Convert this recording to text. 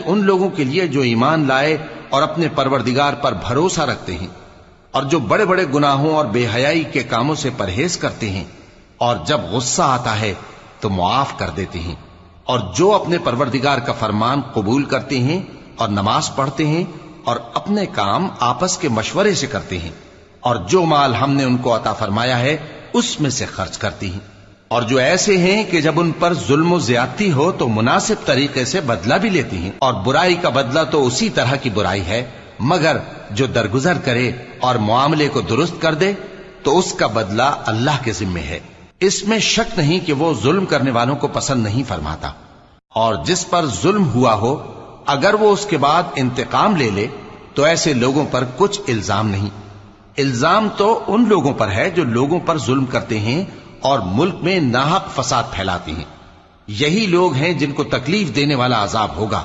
ان لوگوں کے لیے جو ایمان لائے اور اپنے پروردگار پر بھروسہ رکھتے ہیں اور جو بڑے بڑے گناہوں اور بے حیائی کے کاموں سے پرہیز کرتے ہیں اور جب غصہ آتا ہے تو معاف کر دیتے ہیں، اور جو اپنے پروردگار کا فرمان قبول کرتے ہیں اور نماز پڑھتے ہیں اور اپنے کام آپس کے مشورے سے کرتے ہیں، اور جو مال ہم نے ان کو عطا فرمایا ہے اس میں سے خرچ کرتی ہیں، اور جو ایسے ہیں کہ جب ان پر ظلم و زیادتی ہو تو مناسب طریقے سے بدلہ بھی لیتی ہیں، اور برائی کا بدلہ تو اسی طرح کی برائی ہے، مگر جو درگزر کرے اور معاملے کو درست کر دے تو اس کا بدلہ اللہ کے ذمے ہے۔ اس میں شک نہیں کہ وہ ظلم کرنے والوں کو پسند نہیں فرماتا، اور جس پر ظلم ہوا ہو اگر وہ اس کے بعد انتقام لے لے تو ایسے لوگوں پر کچھ الزام نہیں۔ الزام تو ان لوگوں پر ہے جو لوگوں پر ظلم کرتے ہیں اور ملک میں ناحق فساد پھیلاتے ہیں، یہی لوگ ہیں جن کو تکلیف دینے والا عذاب ہوگا۔